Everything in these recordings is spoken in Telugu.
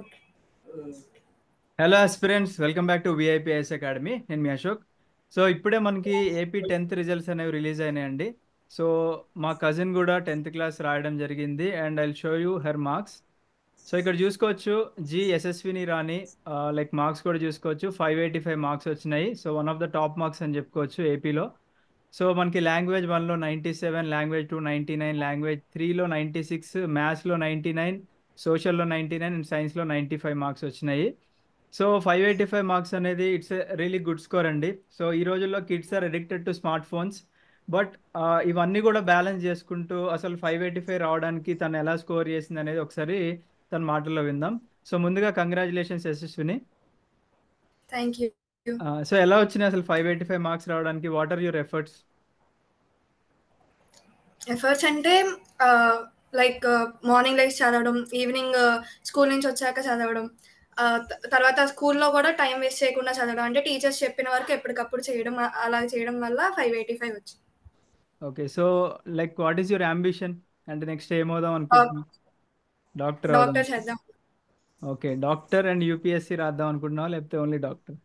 Okay. Hello aspirants, welcome back to VIPS academy. నేను మీ అశోక్. సో ఇప్పుడే మనకి ఏపీ 10th రిజల్ట్స్ అనేవి రిలీజ్ అయినాయండి. సో మా కజిన్ కూడా 10th క్లాస్ రాయడం జరిగింది and I show you her marks. So ఇక్కడ చూసుకోవచ్చు, ఎస్ఎస్విని రాని లైక్ మార్క్స్ కూడా చూసుకోవచ్చు. 585 మార్క్స్ వచ్చినాయి. So one of the top marks అని చెప్పుకోవచ్చు ఏపీలో. సో మనకి లాంగ్వేజ్ 1లో 97, లాంగ్వేజ్ 2 99, లాంగ్వేజ్ 3లో 96, మ్యాథ్స్లో 99, సోషల్లో 99 అండ్ సైన్స్లో 95 మార్క్స్ వచ్చినాయి. సో 585 మార్క్స్ అనేది ఇట్స్ రియలీ గుడ్ స్కోర్ అండి. సో ఈ రోజుల్లో kids are addicted to smart phones. But ఇవన్నీ కూడా బ్యాలెన్స్ చేసుకుంటూ అసలు 585 రావడానికి తను ఎలా స్కోర్ చేసింది అనేది ఒకసారి తన మాటల్లో విందాం. సో ముందుగా congratulations Yashaswini. Thank you. So ఎలా వచ్చినాయి అసలు 585 మార్క్స్ రావడానికి? What are your efforts? Efforts అంటే లైక్ మార్నింగ్ లైక్స్ చదవడం, ఈవినింగ్ స్కూల్ నుంచి వచ్చాక చదవడం, తర్వాత స్కూల్లో కూడా టైం వేస్ట్ చేయకుండా చదవడం. అంటే టీచర్స్ చెప్పిన వరకు ఎప్పటికప్పుడు చేయడం, అలా చేయడం వల్ల 585 వచ్చింది. Okay. So like what is your ambition? అంటే నెక్స్ట్ ఏమవుదాం అనుకుంటున్నావు? డాక్టర్ అవుదాం. డాక్టర్ చేద్దాం. ఓకే, డాక్టర్ అండ్ యూపీఎస్సీ రాద్దాం అనుకుంటున్నావా లేకపోతే ఓన్లీ డాక్టర్?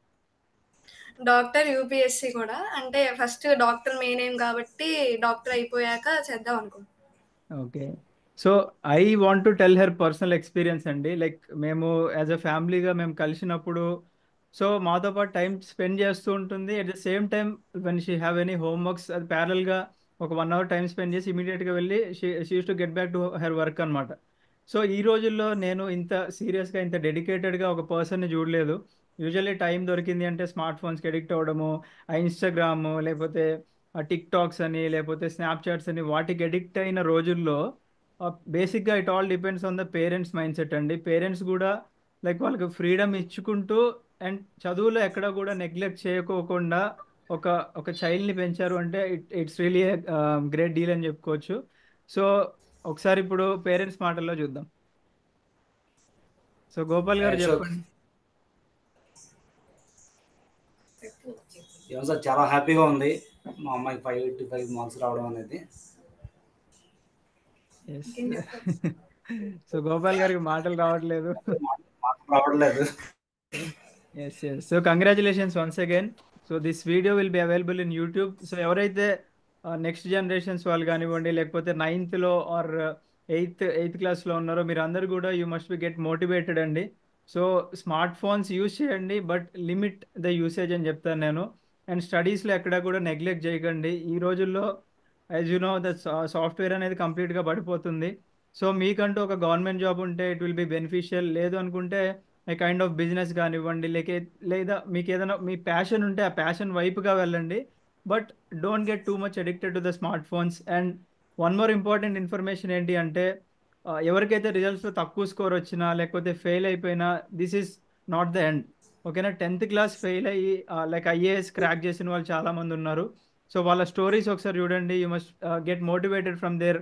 డాక్టర్, యూపీఎస్సీ కూడా. అంటే ఫస్ట్ డాక్టర్ మెయిన్ ఎయిమ్ కాబట్టి డాక్టర్ అయిపోయాక చేద్దాం అనుకుంటున్నాం. Okay. So I want to tell her personal experience అండి. లైక్ మేము యాజ్ అ ఫ్యామిలీగా మేము కలిసినప్పుడు సో మాతో పాటు టైం స్పెండ్ చేస్తూ ఉంటుంది. At the same time when she have any homeworks అది ప్యారల్గా ఒక 1 hour టైం స్పెండ్ చేసి ఇమీడియట్గా వెళ్ళి she use to get back to her work అనమాట. సో ఈ రోజుల్లో నేను ఇంత సీరియస్గా ఇంత డెడికేటెడ్గా ఒక పర్సన్ని చూడలేదు. యూజువల్లీ టైం దొరికింది అంటే స్మార్ట్ ఫోన్స్కి అడిక్ట్ అవ్వడము, ఆ ఇన్స్టాగ్రాము లేకపోతే ఆ టిక్ టాక్స్ అని లేకపోతే స్నాప్చాట్స్ అని వాటికి అడిక్ట్ అయిన రోజుల్లో బేసిక్గా it all depends on the parents mind set అండి. పేరెంట్స్ కూడా లైక్ వాళ్ళకి ఫ్రీడమ్ ఇచ్చుకుంటూ అండ్ చదువులో ఎక్కడ కూడా నెగ్లెక్ట్ చేయకోకుండా ఒక ఒక చైల్డ్ని పెంచారు అంటే ఇట్స్ రియలీ గ్రేట్ డీల్ అని చెప్పుకోవచ్చు. సో ఒకసారి ఇప్పుడు పేరెంట్స్ మాటల్లో చూద్దాం. సో గోపాల్ గారు అశోక్, చెప్పండి. ఈరోజు చాలా హ్యాపీగా ఉంది మా అమ్మాయికి 585 మార్క్స్ రావడం అనేది. ఎస్. సో గోపాల్ గారికి మాటలు రావట్లేదు. మార్క్స్ రావట్లేదు. Yes, yes. So congratulations once again. So this video will be available in YouTube. So ఎవరైతే నెక్స్ట్ జనరేషన్స్ వాళ్ళు కానివ్వండి లేకపోతే 9th ఆర్ ఎయిత్ క్లాస్లో ఉన్నారో మీరు అందరు కూడా you must be get motivated అండి. సో స్మార్ట్ ఫోన్స్ యూజ్ చేయండి బట్ లిమిట్ ద యూసేజ్ అని చెప్తాను నేను. అండ్ స్టడీస్లో ఎక్కడ కూడా నెగ్లెక్ట్ చేయకండి. ఈ రోజుల్లో as you know the software అనేది కంప్లీట్గా పడిపోతుంది. సో మీకంటూ ఒక గవర్నమెంట్ జాబ్ ఉంటే ఇట్ విల్ బి బెనిఫిషియల్. లేదు అనుకుంటే ఏ కైండ్ ఆఫ్ బిజినెస్ కానివ్వండి లేదా మీకు ఏదైనా మీ ప్యాషన్ ఉంటే ఆ ప్యాషన్ వైపుగా వెళ్ళండి. But don't get too much addicted to the smart phones. And one more important information ఏంటి అంటే ఎవరికైతే రిజల్ట్స్లో తక్కువ స్కోర్ వచ్చినా లేకపోతే ఫెయిల్ అయిపోయినా this is not the end. ఓకేనా? 10th క్లాస్ ఫెయిల్ అయ్యి లైక్ ఐఏఎస్ క్రాక్ చేసిన వాళ్ళు చాలామంది ఉన్నారు. సో వాళ్ళ స్టోరీస్ ఒకసారి చూడండి. You must get motivated from there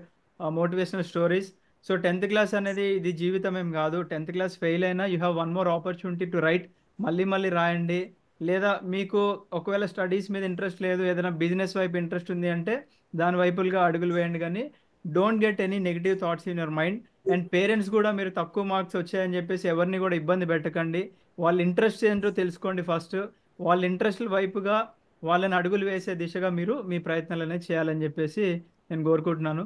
motivational stories. So 10th class అనేది ఇది జీవితం ఏం కాదు. 10th క్లాస్ ఫెయిల్ అయినా you have one more opportunity to write. మళ్ళీ మళ్ళీ రాయండి. లేదా మీకు ఒకవేళ స్టడీస్ మీద ఇంట్రెస్ట్ లేదు, ఏదైనా బిజినెస్ వైపు ఇంట్రెస్ట్ ఉంది అంటే దాని వైపులుగా అడుగులు వేయండి. కానీ don't get any negative thoughts in your mind. And parents కూడా మీరు తక్కువ మార్క్స్ వచ్చాయని చెప్పేసి ఎవరిని కూడా ఇబ్బంది పెట్టకండి. వాళ్ళ ఇంట్రెస్ట్ ఏంటో తెలుసుకోండి ఫస్ట్. వాళ్ళ ఇంట్రెస్ట్ల వైపుగా వాళ్ళని అడుగులు వేసే దిశగా మీరు మీ ప్రయత్నాలు అనేది చేయాలని చెప్పేసి నేను కోరుకుంటున్నాను.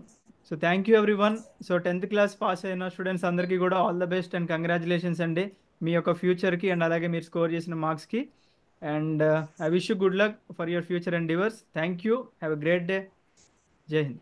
So thank you everyone. So 10th class pass అయిన స్టూడెంట్స్ అందరికీ కూడా all the best and congratulations అండి మీ యొక్క ఫ్యూచర్కి అండ్ అలాగే మీరు స్కోర్ చేసిన మార్క్స్కి. And I wish you good luck for your future and divorce. Thank you. Have a great day. జై హింద్.